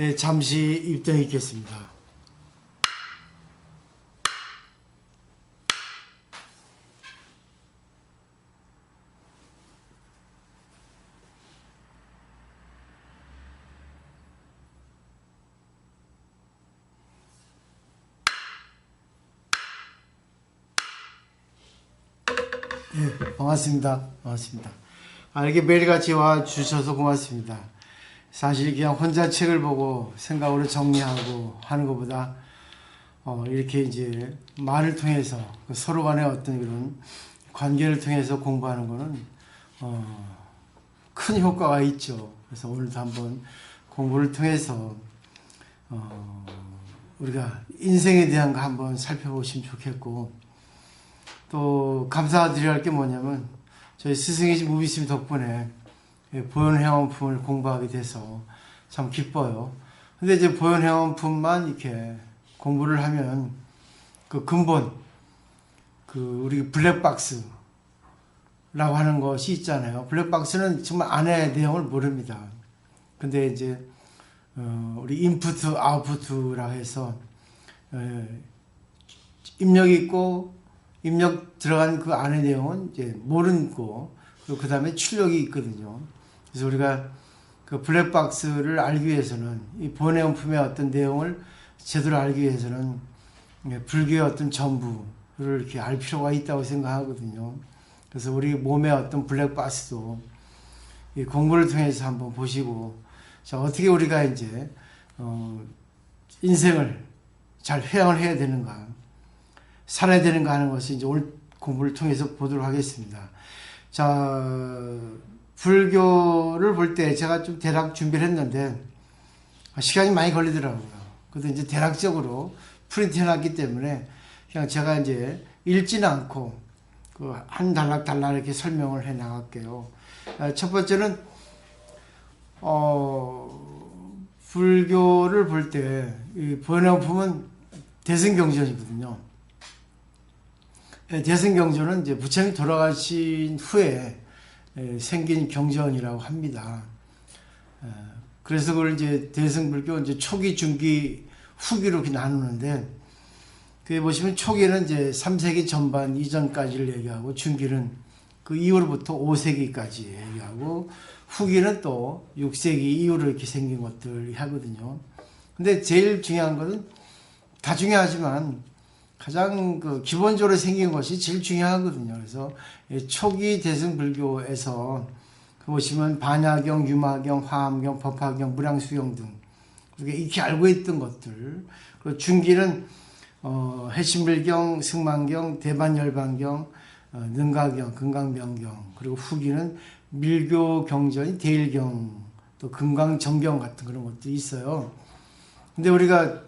네, 잠시 입장이 있겠습니다. 네, 반갑습니다. 반갑습니다. 이렇게 매일같이 와주셔서 고맙습니다. 사실 그냥 혼자 책을 보고 생각으로 정리하고 하는 것보다 이렇게 이제 말을 통해서 서로 간의 어떤 그런 관계를 통해서 공부하는 거는 큰 효과가 있죠. 그래서 오늘도 한번 공부를 통해서 우리가 인생에 대한 거 한번 살펴보시면 좋겠고, 또 감사드려야 할 게 뭐냐면 저희 스승이신 무비스님 덕분에 보현회원품을 공부하게 돼서 참 기뻐요. 근데 이제 보현회원품만 이렇게 공부를 하면 그 근본, 우리 블랙박스라고 하는 것이 있잖아요. 블랙박스는 정말 안의 내용을 모릅니다. 근데 이제 우리 인푸트 아웃푸트라고 해서 입력이 있고 입력 들어간 그 안의 내용은 이제 모르고, 그 다음에 출력이 있거든요. 그래서 우리가 그 블랙박스를 알기 위해서는, 이 보현회원품의 어떤 내용을 제대로 알기 위해서는 불교의 어떤 전부를 이렇게 알 필요가 있다고 생각하거든요. 그래서 우리 몸의 어떤 블랙박스도 이 공부를 통해서 한번 보시고, 자, 어떻게 우리가 이제 인생을 잘 회양을 해야 되는가, 살아야 되는가 하는 것을 이제 오늘 공부를 통해서 보도록 하겠습니다. 자, 불교를 볼 때 제가 좀 대략 준비를 했는데 시간이 많이 걸리더라고요. 그래도 이제 대략적으로 프린트 해놨기 때문에 그냥 제가 이제 읽지는 않고 그 한 단락 이렇게 설명을 해 나갈게요. 첫 번째는 불교를 볼 때 이 보현회원품은 대승경전이거든요. 대승경전은 이제 부처님이 돌아가신 후에 생긴 경전이라고 합니다. 그래서 그걸 이제 대승불교 이제 초기, 중기, 후기로 이렇게 나누는데, 그게 보시면 초기는 이제 3세기 전반 이전까지를 얘기하고, 중기는 그 이후로부터 5세기까지 얘기하고, 후기는 또 6세기 이후로 이렇게 생긴 것들 하거든요. 근데 제일 중요한 것은, 다 중요하지만 가장 그 기본적으로 생긴 것이 제일 중요하거든요. 그래서 초기 대승불교에서 보시면 반야경, 유마경, 화엄경, 법화경, 무량수경 등 이렇게 알고 있던 것들, 그리고 중기는 해신불경, 승만경, 대반열반경, 능가경, 금강명경, 그리고 후기는 밀교경전이 대일경, 또 금강정경 같은 그런 것들이 있어요. 근데 우리가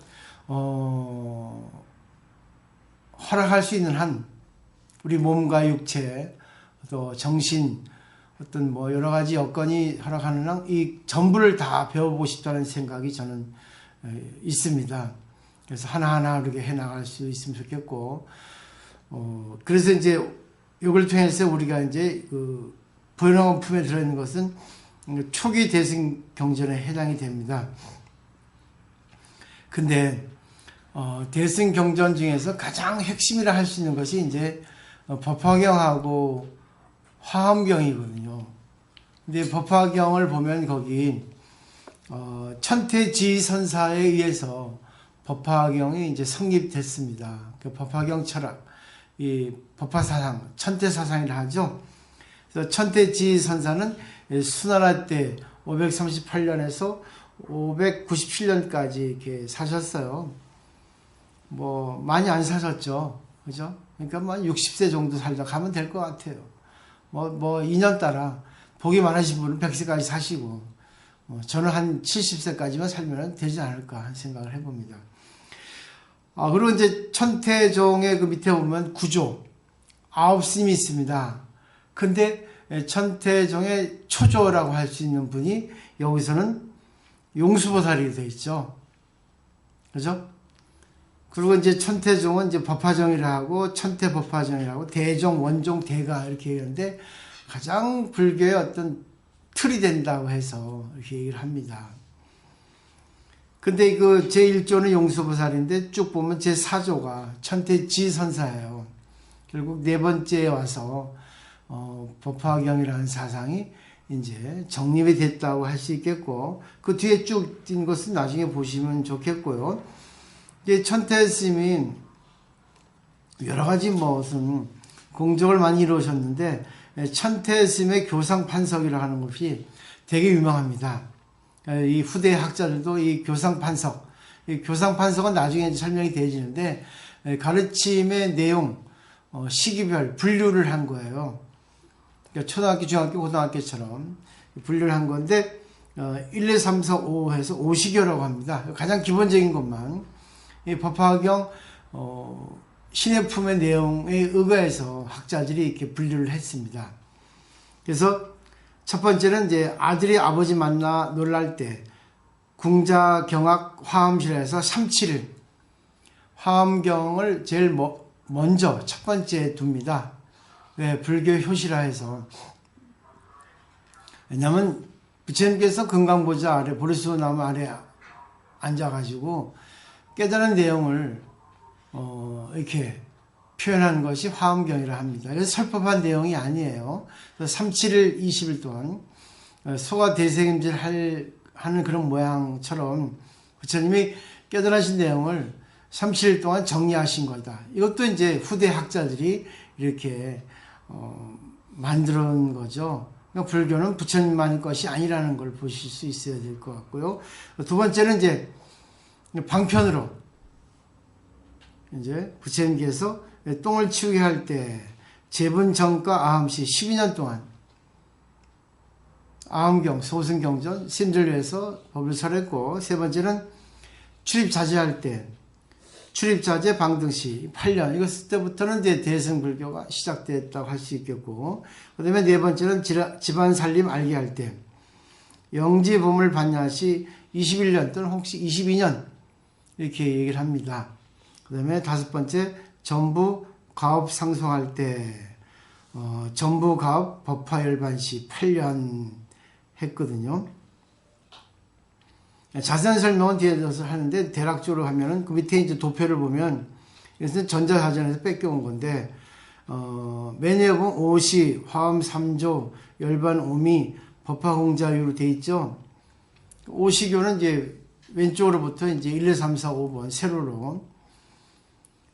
허락할 수 있는 한 우리 몸과 육체, 또 정신, 어떤 뭐 여러 가지 여건이 허락하는 한 이 전부를 다 배워보고 싶다는 생각이 저는 있습니다. 그래서 하나하나 이렇게 해나갈 수 있으면 좋겠고, 그래서 이제 이걸 통해서 우리가 이제 그 보현회원품에 들어있는 것은 초기 대승경전에 해당이 됩니다. 근데 대승경전 중에서 가장 핵심이라 할 수 있는 것이 이제 법화경하고 화엄경이거든요. 근데 법화경을 보면 거기 천태지선사에 의해서 법화경이 이제 성립됐습니다. 그 법화경 철학, 이 법화사상, 천태사상이라 하죠. 그래서 천태지선사는 수나라 때 538년에서 597년까지 이렇게 사셨어요. 뭐 많이 안 사셨죠, 그죠? 그러니까 뭐 60세 정도 살다 가면 될 것 같아요. 뭐 2년 따라 복이 많으신 분은 100세까지 사시고, 저는 한 70세까지만 살면 되지 않을까 하는 생각을 해봅니다. 그리고 이제 천태종의 그 밑에 보면 구조 9스님이 있습니다. 근데 천태종의 초조라고 할 수 있는 분이 여기서는 용수보살이 되어 있죠, 그죠? 그리고 이제 천태종은 이제 법화종이라 하고, 천태법화종이라고, 대종, 원종, 대가 이렇게 얘기하는데, 가장 불교의 어떤 틀이 된다고 해서 이렇게 얘기를 합니다. 근데 그 제1조는 용수보살인데 쭉 보면 제4조가 천태지선사예요. 결국 네 번째에 와서 법화경이라는 사상이 이제 정립이 됐다고 할 수 있겠고, 그 뒤에 쭉 뛴 것은 나중에 보시면 좋겠고요. 이제 천태 스님이 여러 가지 무슨 공적을 많이 이루셨는데, 천태 스님의 교상판석이라고 하는 것이 되게 유명합니다. 이 후대 학자들도 이 교상판석, 이 교상판석은 나중에 설명이 되어지는데, 가르침의 내용, 시기별 분류를 한 거예요. 그러니까 초등학교, 중학교, 고등학교처럼 분류를 한 건데 1, 2, 3, 4, 5 해서 5시교라고 합니다. 가장 기본적인 것만 이 법화경 신의 품의 내용에 의거해서 학자들이 이렇게 분류를 했습니다. 그래서 첫 번째는 이제 아들이 아버지 만나 놀랄 때 궁자경악 화엄실에서 3-7일 화엄경을 제일 먼저 첫 번째 둡니다. 왜? 불교 효시라 해서. 왜냐면 부처님께서 금강보좌 아래, 보리수 나무 아래 앉아가지고 깨달은 내용을 이렇게 표현한 것이 화엄경이라 합니다. 그래서 설법한 내용이 아니에요. 3-7일 20일 동안 소가 대생임질 하는 그런 모양처럼 부처님이 깨달으신 내용을 3-7일 동안 정리하신 거다. 이것도 이제 후대 학자들이 이렇게 만들어 놓은 거죠. 그러니까 불교는 부처님만의 것이 아니라는 걸 보실 수 있어야 될 것 같고요. 두 번째는 이제 방편으로 이제 부처님께서 똥을 치우게 할 때 제분정과 아함시 12년 동안 아함경, 소승경전, 스님들 위해서 법을 설했고, 세 번째는 출입자제할 때 출입자제 방등시 8년, 이것 때부터는 이제 대승불교가 시작됐다고 할 수 있겠고, 그 다음에 네 번째는 집안 살림 알게 할 때 영지 보물 반야시 21년 또는 혹시 22년 이렇게 얘기를 합니다. 그 다음에 다섯 번째 전부 가업 상송할 때 전부 가업 법화열반시 8년 했거든요. 자세한 설명은 뒤에 들어서 하는데, 대략적으로 하면은 그 밑에 이제 도표를 보면 이것은 전자사전에서 뺏겨온 건데, 메뉴에 보면 오시, 화엄 3조, 열반 5미, 법화공자유로 돼 있죠. 오시교는 이제 왼쪽으로부터 이제 1, 2, 3, 4, 5번 세로로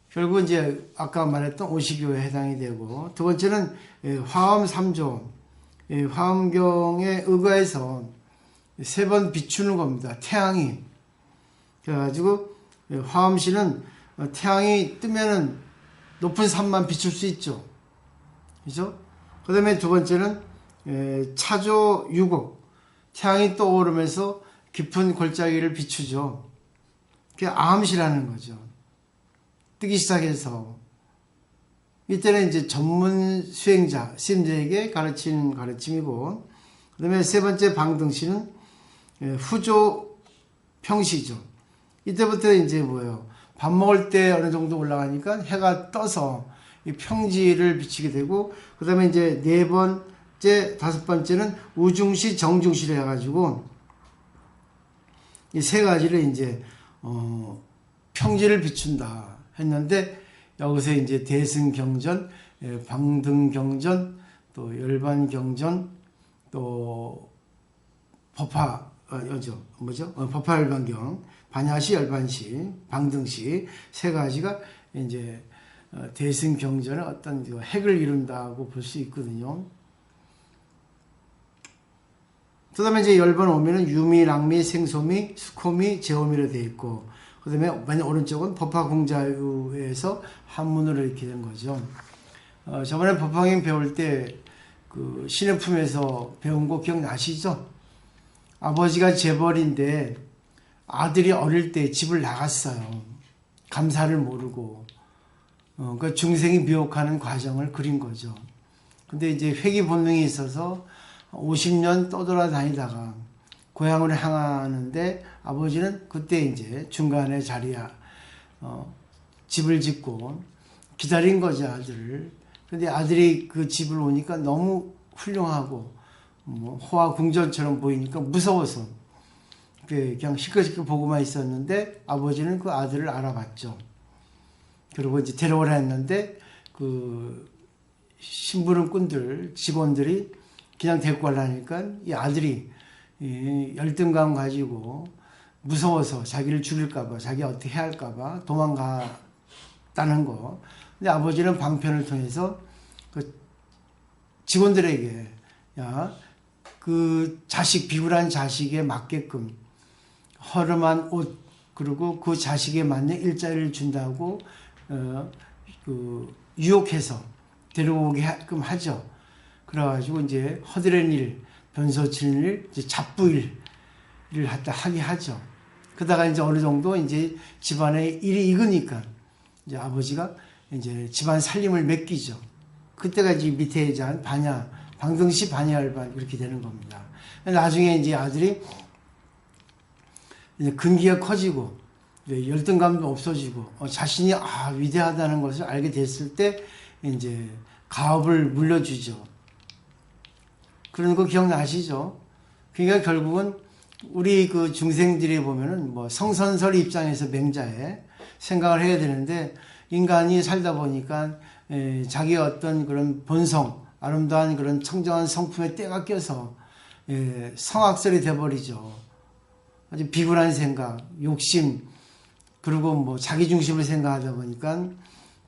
결국 이제 아까 말했던 오시교에 해당이 되고, 두 번째는 화엄 3조, 화엄경에 의거해서 세 번 비추는 겁니다. 태양이. 그래가지고 화엄시는 태양이 뜨면은 높은 산만 비출 수 있죠. 그죠? 그 다음에 두 번째는 차조 유곡. 태양이 떠오르면서 깊은 골짜기를 비추죠. 그게 아함시라는 거죠. 뜨기 시작해서. 이때는 이제 전문 수행자, 스님들에게 가르치는 가르침이고, 그 다음에 세 번째 방등시는 후조 평시죠. 이때부터 이제 뭐예요? 밥 먹을 때 어느 정도 올라가니까 해가 떠서 이 평지를 비치게 되고, 그 다음에 이제 네 번째, 다섯 번째는 우중시, 정중시를 해가지고 이 세 가지를 이제 평지를 비춘다 했는데, 여기서 이제 대승경전, 방등경전, 또 열반경전, 또 법화열반경, 반야시, 열반시, 방등시 세 가지가 이제 대승경전의 어떤 핵을 이룬다고 볼 수 있거든요. 그 다음에 이제 열반 오미는 유미, 랑미, 생소미, 수코미, 제오미로 되어 있고, 그 다음에 맨 오른쪽은 법화공자유에서 한문으로 이렇게 된 거죠. 저번에 법화경 배울 때 그 신의 품에서 배운 거 기억나시죠? 아버지가 재벌인데 아들이 어릴 때 집을 나갔어요. 감사를 모르고. 그 중생이 미혹하는 과정을 그린 거죠. 근데 이제 회귀 본능이 있어서 50년 떠돌아다니다가 고향으로 향하는데, 아버지는 그때 이제 중간에 집을 짓고 기다린 거죠, 아들을. 근데 아들이 그 집을 오니까 너무 훌륭하고 호화 궁전처럼 보이니까 무서워서 그냥 시끌시끌 보고만 있었는데 아버지는 그 아들을 알아봤죠. 그리고 이제 데려오라 했는데 그 심부름꾼들 직원들이 그냥 데리고 가려니까 이 아들이 열등감 가지고 무서워서 자기를 죽일까봐 자기 어떻게 해야 할까봐 도망갔다는 거. 근데 아버지는 방편을 통해서 그 직원들에게 야, 그 자식 비굴한 자식에 맞게끔 허름한 옷 그리고 그 자식에 맞는 일자리를 준다고 그 유혹해서 데려오게끔 하죠. 그래가지고 이제 허드렛 일, 변소치는 일, 이제 잡부일을 하게 하죠. 그러다가 이제 어느 정도 이제 집안의 일이 익으니까 이제 아버지가 이제 집안 살림을 맡기죠. 그때가 이제 밑에 이제 한 방등시 반야알반 그렇게 되는 겁니다. 나중에 이제 아들이 이제 근기가 커지고 열등감도 없어지고 자신이 위대하다는 것을 알게 됐을 때 이제 가업을 물려주죠. 그런 거 기억나시죠? 그러니까 결국은 우리 그 중생들이 보면은 뭐 성선설 입장에서 맹자에 생각을 해야 되는데 인간이 살다 보니까 자기의 어떤 그런 본성, 아름다운 그런 청정한 성품에 때가 껴서 성악설이 돼버리죠. 아주 비굴한 생각, 욕심, 그리고 뭐 자기중심을 생각하다 보니까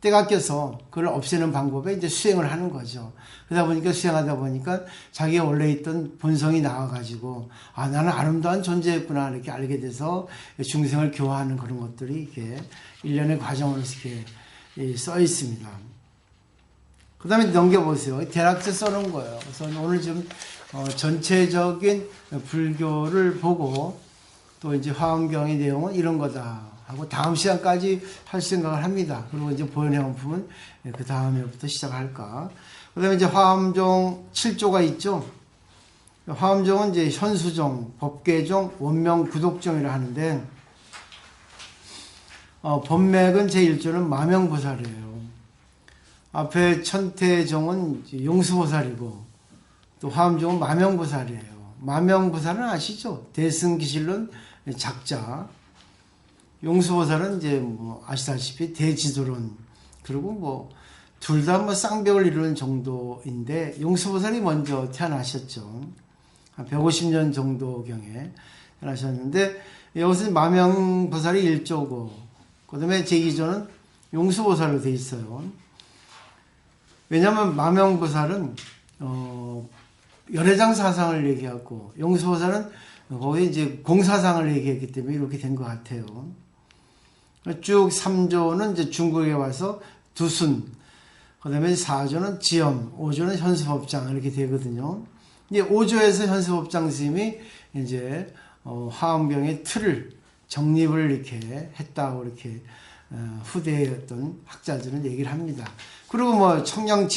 때가 껴서 그걸 없애는 방법에 이제 수행을 하는 거죠. 그러다 보니까 수행하다 보니까 자기가 원래 있던 본성이 나와가지고 나는 아름다운 존재였구나 이렇게 알게 돼서 중생을 교화하는 그런 것들이 이렇게 일련의 과정으로서 이렇게 써 있습니다. 그 다음에 넘겨보세요. 대략적 써놓은 거예요. 그래서 오늘 좀 전체적인 불교를 보고 또 이제 화엄경의 내용은 이런 거다 하고 다음 시간까지 할 생각을 합니다. 그리고 이제 보현해원품은 그 다음에부터 시작할까. 그 다음에 이제 화엄종 7조가 있죠. 화엄종은 이제 현수종, 법계종, 원명, 구독종이라 하는데 법맥은 제1조는 마명보살이에요. 앞에 천태종은 용수보살이고 또 화엄종은 마명보살이에요. 마명보살은 아시죠? 대승기실론 작자. 용수보살은 이제 뭐 아시다시피 대지도론 그리고 뭐 둘 다 뭐 쌍벽을 이루는 정도인데 용수보살이 먼저 태어나셨죠. 한 150년 정도경에 태어나셨는데 여기서 마명보살이 1조고 그 다음에 제2조는 용수보살로 되어 있어요. 왜냐하면 마명보살은 열애장 사상을 얘기하고 용수보살은 거기 이제 공사상을 얘기했기 때문에 이렇게 된 것 같아요. 쭉 3조는 이제 중국에 와서 두순, 그 다음에 4조는 지엄, 5조는 현수법장 이렇게 되거든요. 이제 5조에서 현수법장 스님이 이제 화엄경의 틀을 정립을 이렇게 했다고 이렇게 후대의 어떤 학자들은 얘기를 합니다. 그리고 뭐 청량